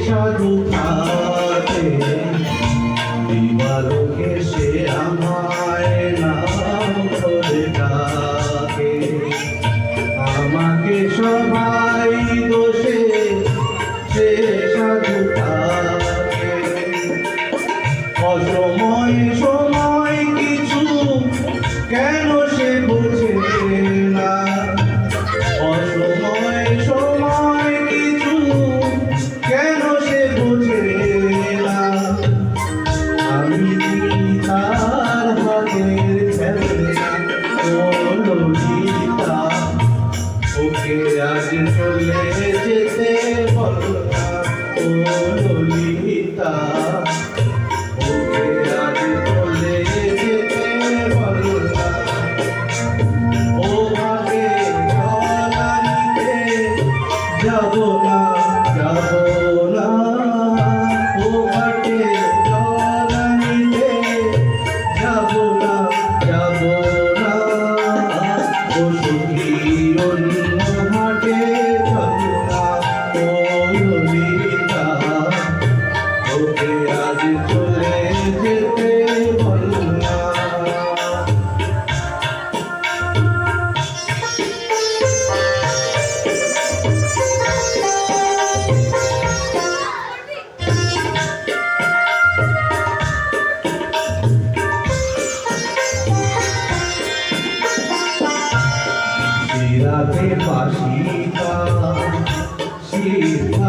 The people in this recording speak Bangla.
সাধু থাকে দিবালোকে সে আমায় নাম ধরে ডাকে আমাকে সবাই দোষে সে সাধু থাকে অসময় সময় কিছু কেন সে বোঝে না অসময় সময় কিছু কেন সে বোঝে না আমি তার হাতের খেলনা ও ললিতা ওকে আজ চলে যেতে বলো না ও ললিতা ওকে আজ চলে যেতে বলো না ও ভাগে জলানিতে যাব না যাব না ও ভাগে জলানিতে যাব না যাব না ও সুখীর অন্য হাটে যাব না ও ললিতা ওকে আজ চলে যেতে বলো না রাতে বাসিতা শিব